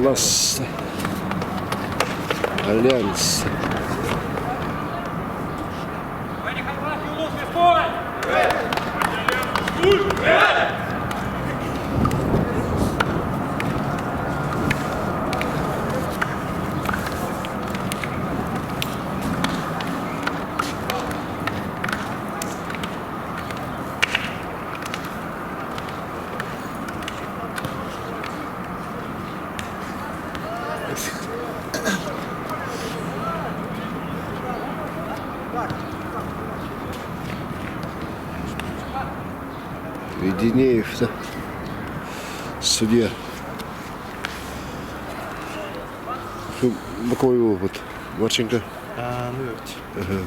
Хангаласский. Альянс. Веденеев, да? Судья. Какой опыт? Марченко? Ну, ага.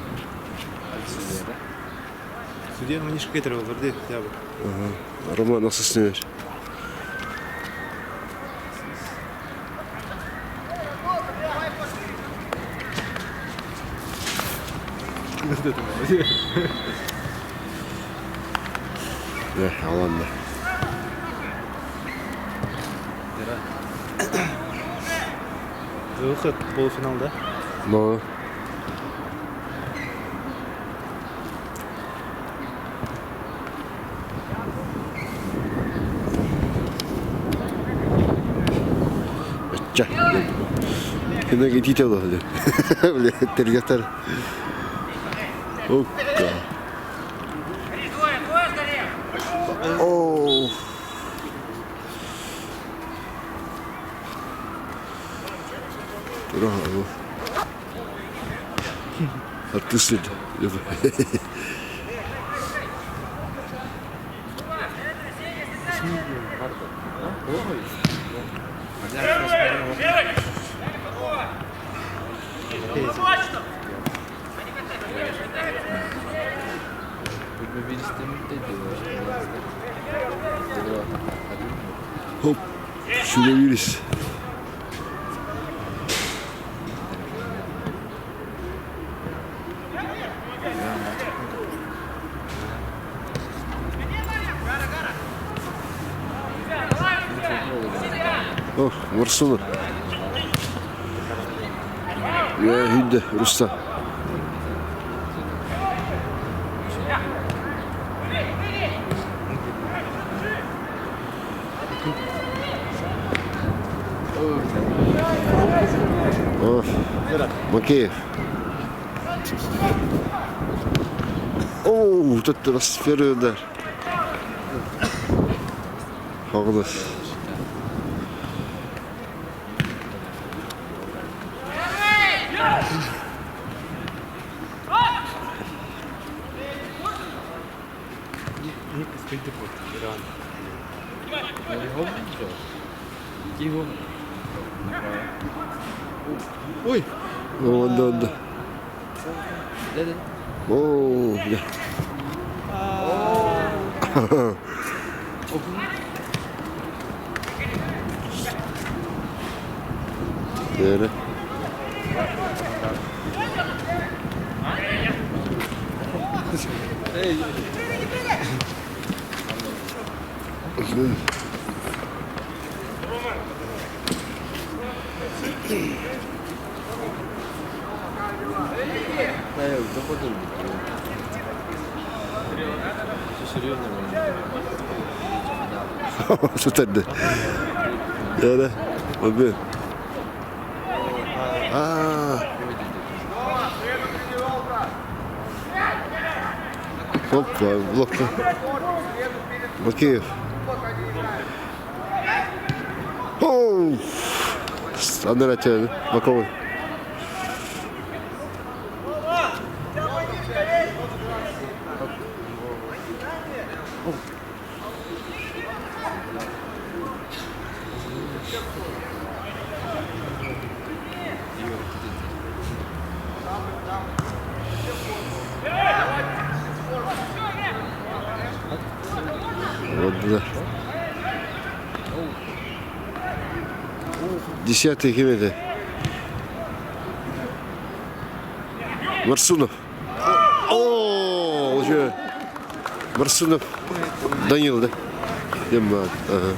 Судья, ну, не шкейтер, варды, хотя бы. Ага. Роман, nasıl sınıyor? Аланда. Выход полуфинал, да? Но. Ча. Иннокентий С. Блядь, тергатор. Опа. Оу. Браво. Артист. Хоп, шевелились. О, Марсуна. Я Хинде, Руста. О, Макеев. О, тут трансферный удар. Хангаласский. Ой! О, да. О, да. Да. Что это? Да. Обед. Опа, блок. Макеев. Оу! Стадион, боковой. Вот, да. 10-й километр. Марсунов. О, уже. Марсунов. Данил, да? Ага.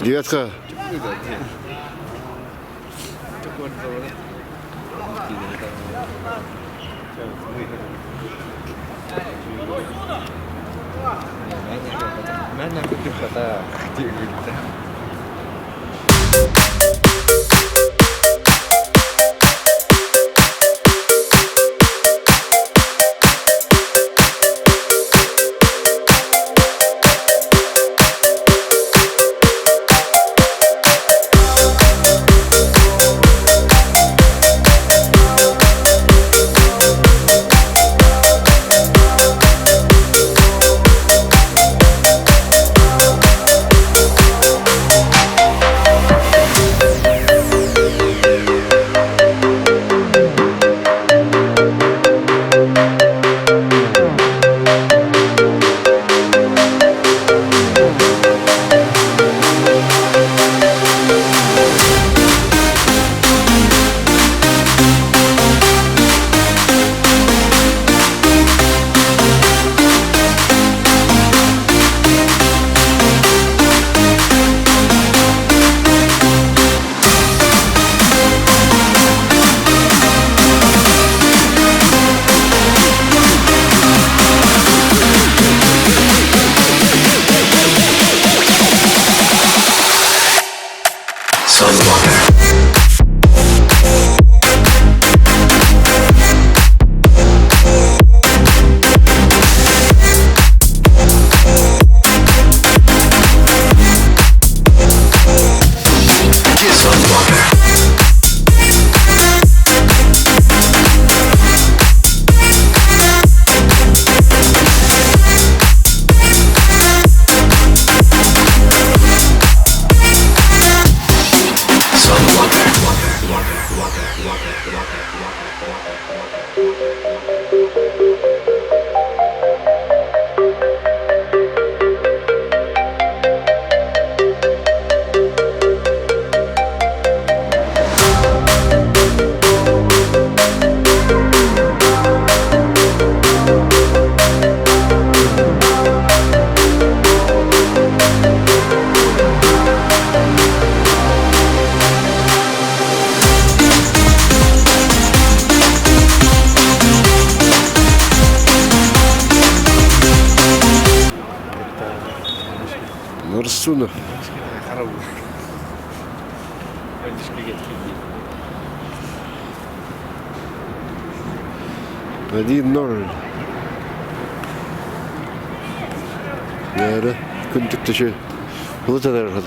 Девятка. Mana aku tuh kata kecil gitu. Марсуна. Один ноль. Да. Күндікті че. Вот это же.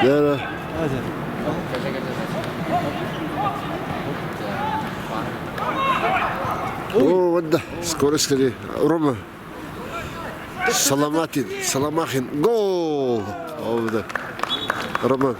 Да. О, вот да. Скорость, скорее. Рома. Саламахин. Гол! О, да. Роман.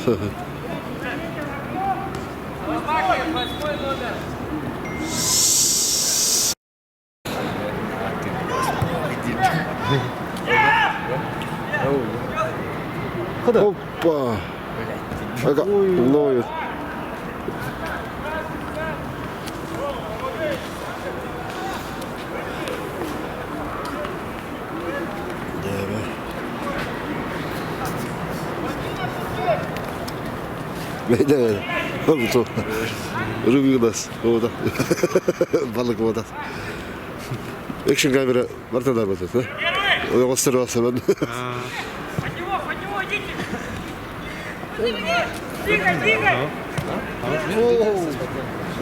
Опа! Ага, ловит. Beyler, bu Rubik'das, o da balık o da. Action kamera var da var da. O gösteriyorsa ben.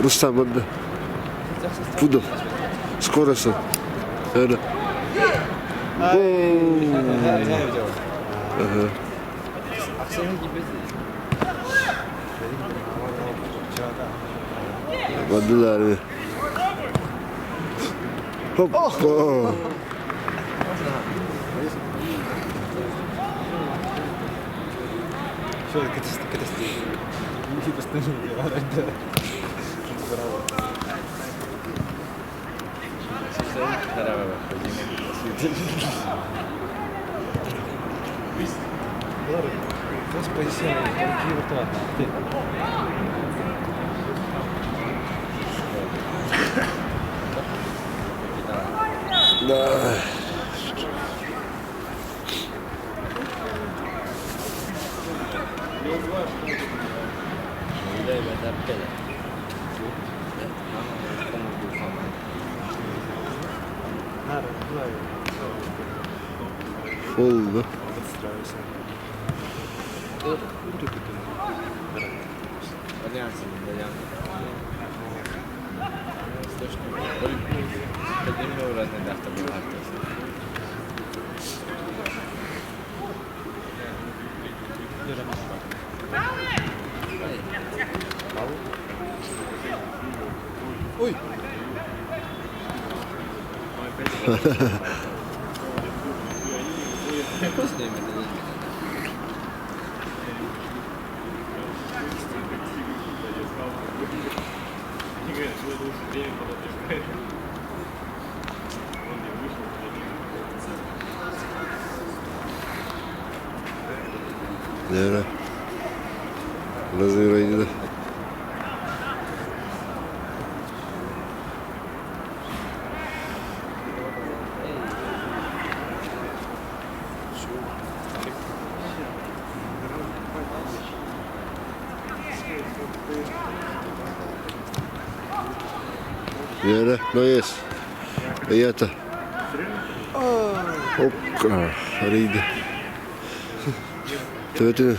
Rustam ben de. Пудов. Скорости. Öyle. Bandılar. Hoppa. Şöyle kıtıstı. Bir şey bastırmıyor. Да. Oldu. Альянс. Поднимем разные автобусы. Ой. Наверное. Разыгрывайте, да? Наверное, но есть. И это. Опа, Рида. Ты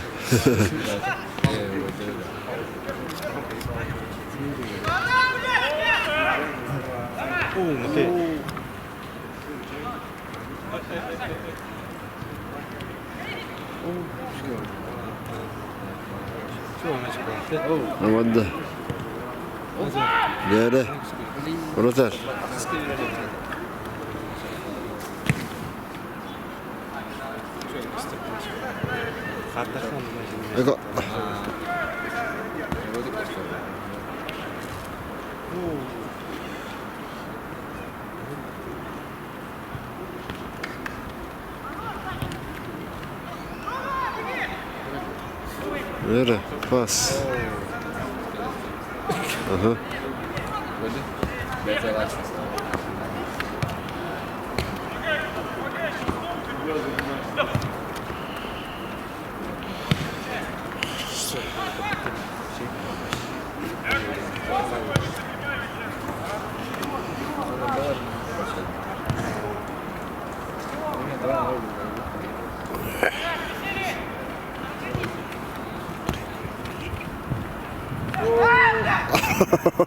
Вода. Nerede? Rotar. Eko. Nerede? Pas. Aha.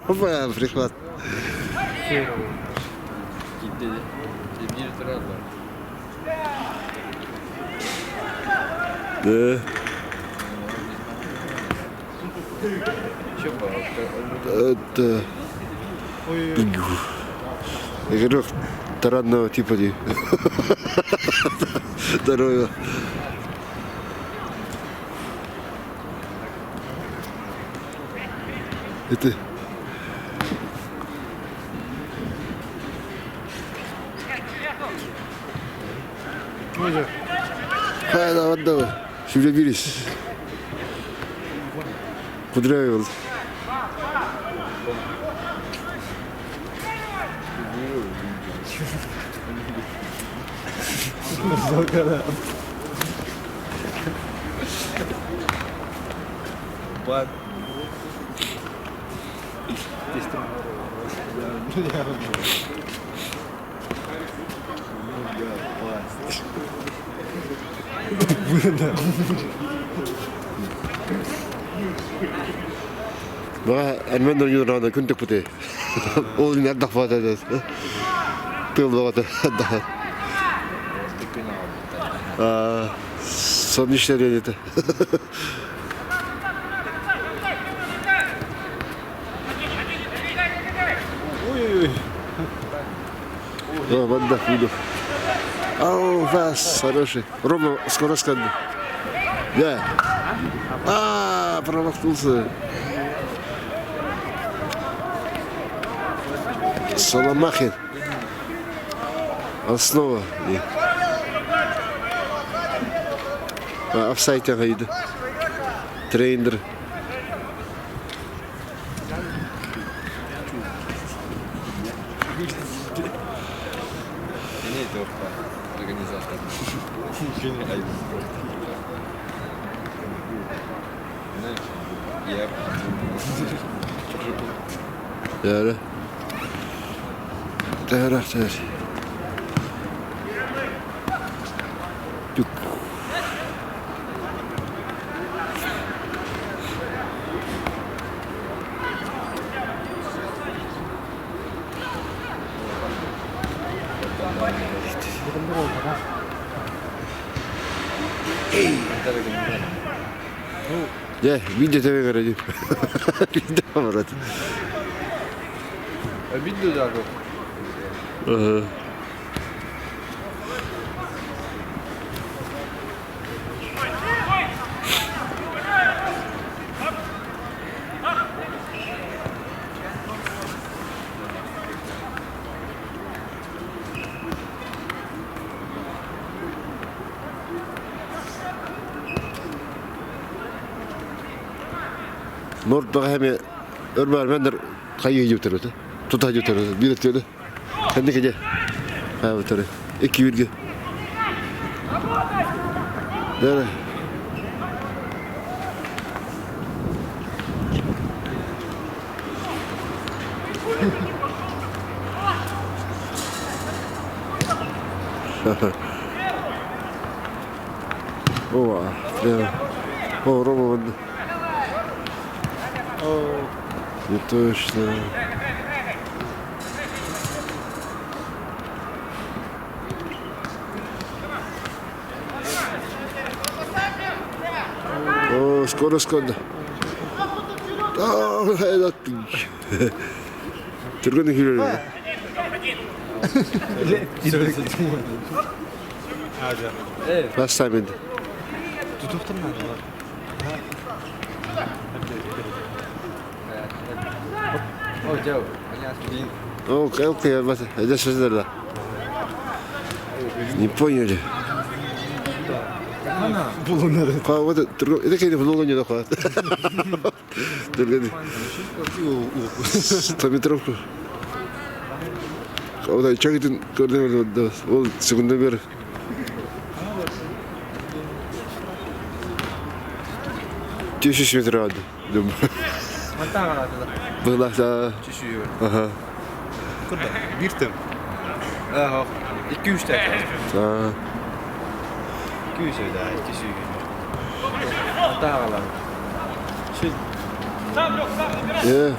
Опа, прихват. Да. Это... Игрок таранного типа. Здорово. Это. Hayda отдавай. Şimdi biriz. Кудрявый был. Бат. Бага Армен ойнағанда күн төкпөтө. Ол мен ардақ фатады. Тыл багаты ардақ. Сон иштер эди. Ой-ой-ой. Вода, виду. Ау, вас, хороший. Рома скоро скажет. Да. Промахнулся. Соломахин. Основа. Офсайт ағайды. Трейнер. Не только организатор. Ja. Daar. Tuk. Ja, видео тебе говорю. Видео, брат. Видео да. Ага. Nord daha hem örber bender kayı götürüyordu. Tuta götürüyordu. Bir atıyordu. Kendi gece. Ha bu tarafı. 2 virgül. Nere? Ова, да. О, Рома. Не точно. О, скоро. Это Түргенің үйлері. Бастам енді. Тұтықтым надо. О, Джо, Альянс. Окей, это что это? Не поняли. Было надо. Вот это какие-то много не доходят. Түргенің. 100 метровку. Ода чагытын көрдүм ол секунда бер. Тысяч метров. Была да. Ага. Куда? Биртем. Ага. 200 тәк. А. 200 да, 200. Атағалар. Шел. Е.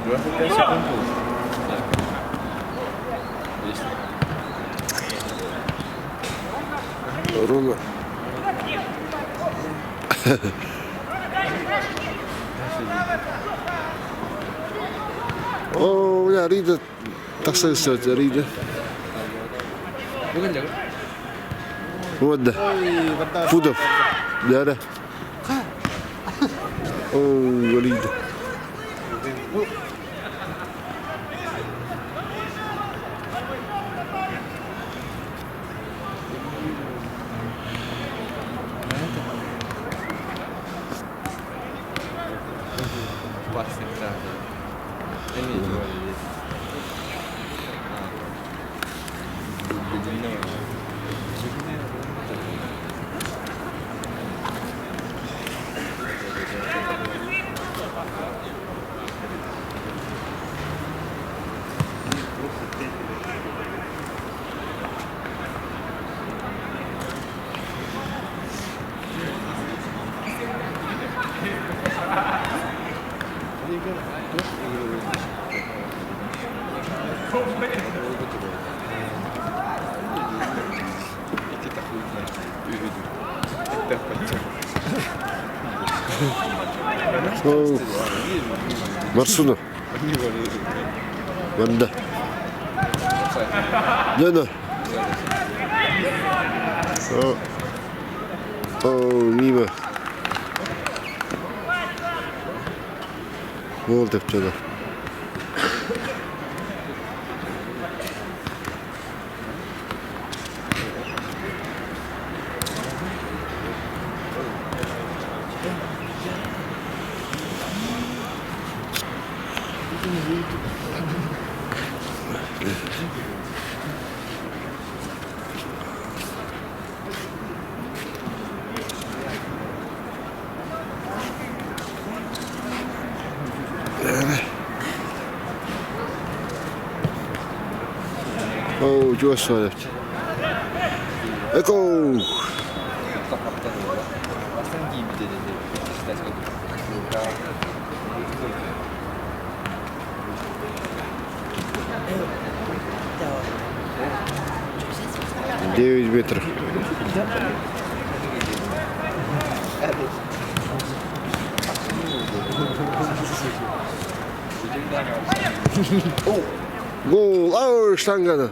Рома. О, я Рида. Так сказать, Рида. Бүгін жағы? Вот да. Пудов. Да. О, Рида. Пассивно. Они говорили. Марсуна. Ванда. Донат. Мимо. Вот это что-то. 좋았어. 에고. $9 Гол! Ау, штангана!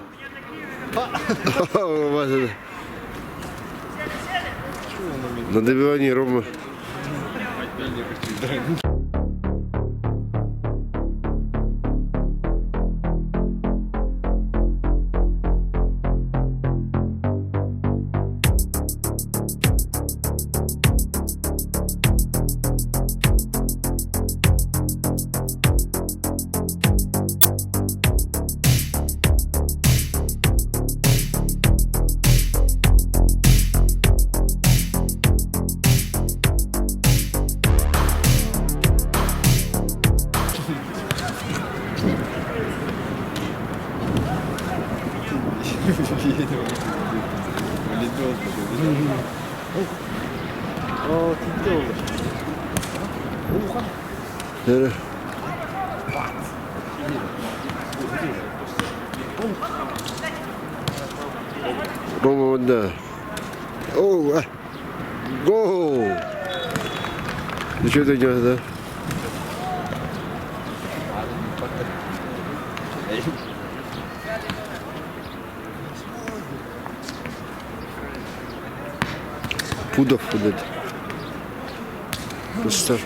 На добивании Рома. Nereye? Roma önde. Oh, gol! Dışarıda geldi. Пудов ходить. Просто.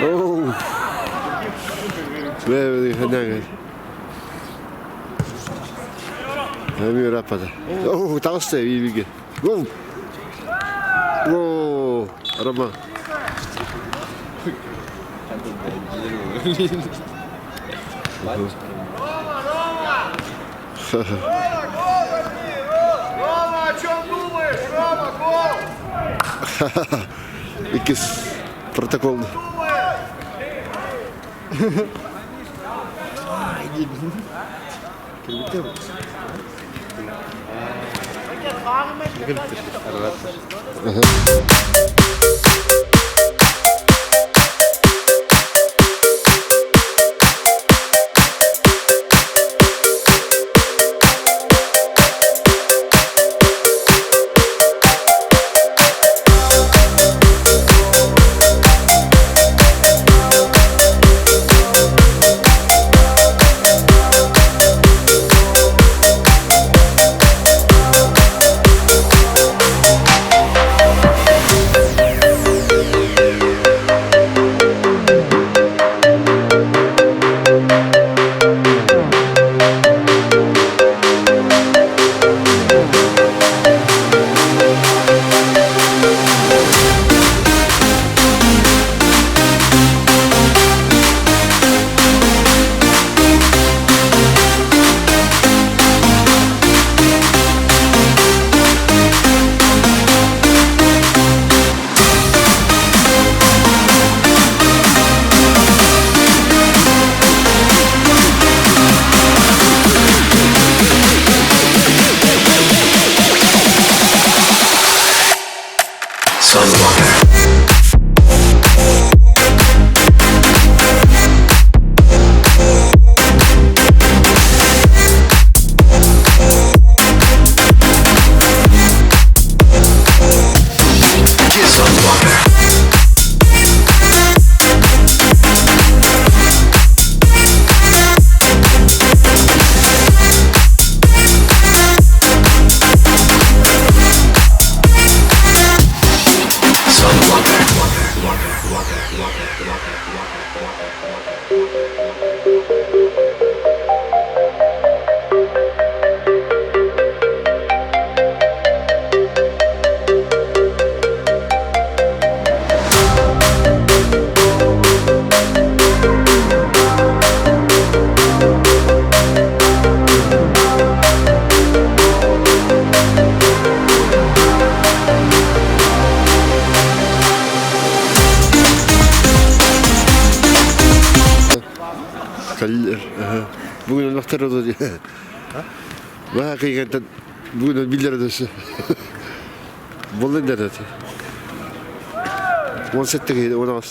Oh. 왜 그냥 미라 아파다. 오, 나왔어요 이게. 오. 오, 아라마. Рома, о чем думаешь? Рома, гол! 이게 протокол. Bugün naktar oldu diye. Bana kıyıkten bugün milyar ödüsü. Bolun da dedi. 17'te giydi, 16.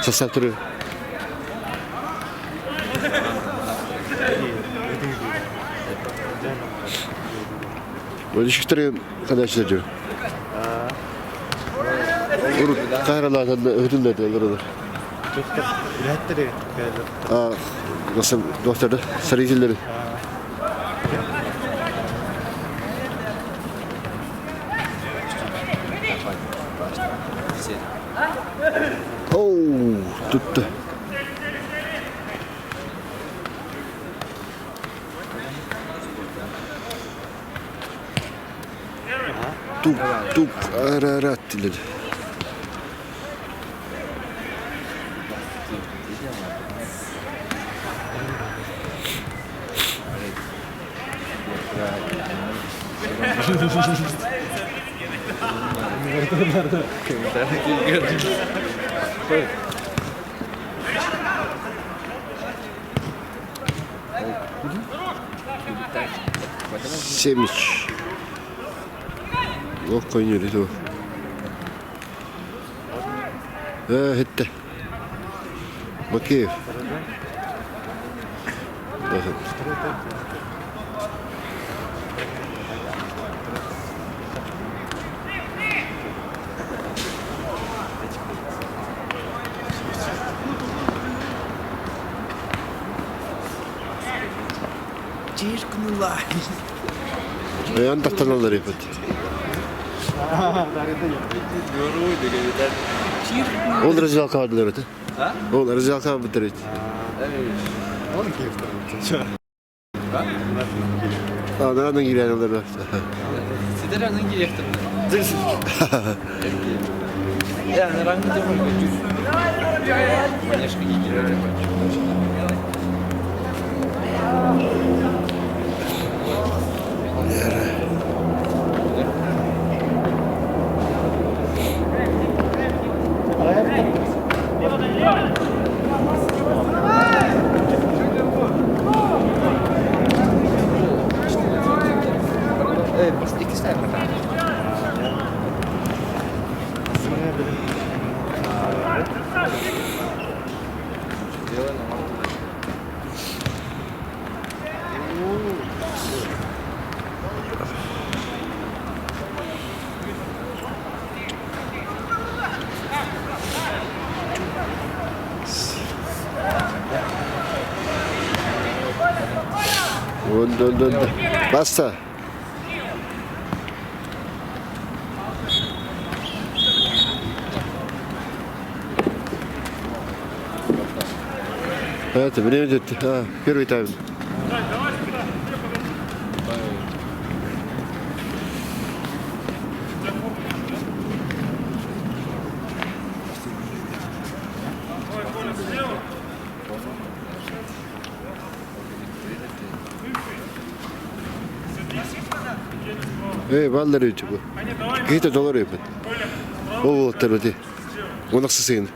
Sasap duruyor. Böyle şıktırın kadar diyor. Urut kahralardan ödüller diyorlar orada. Biletleri geldi. Nasıl doktorda sarıcıları. Oh, tuttu. Tuk ararat dedi. Semiş. Yok oynuyor o. Hitte. Bakayım. Bakın. Янтақтан алар епет. Ол раздевалка бардылар өте? Ол раздевалка бітіреді. Он кефтер. Нарадың келген олар бар. Сидеранның директоры. Я на ранге думаю, конечно, гигиена. Pasti kita pernah. Dön. Basta. Это время идет. Первый тайм. Баллар өте бұл. Какие-то доллары өпет. Ол болыттар өте. Онақсы сейін.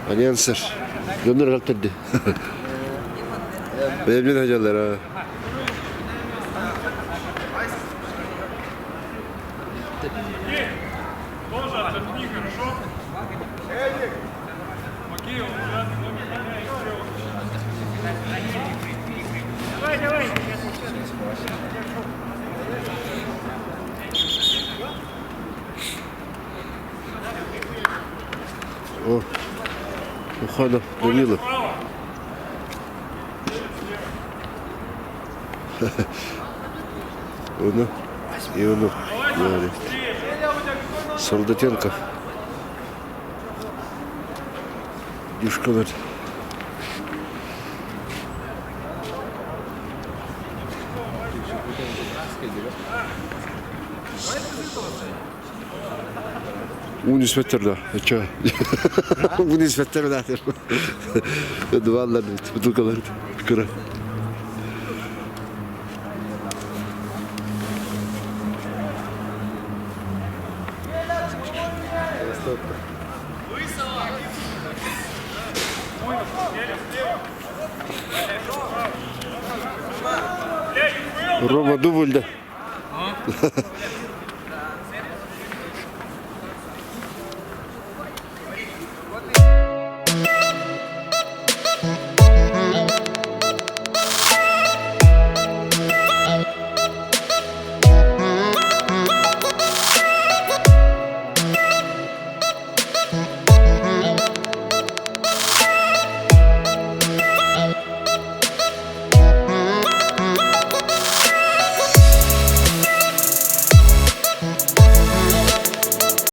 Альянсыр. Жондар қалыптарды. Бәйімден ажалар. О, Уханов, Данилов. Оно, и оно, говорит. Солдатенков. Дюшка, говорит. Унис ветерда, а чё? Унис ветерда. Дуаллар, бутылкалар, кыра. Рома дубль, да?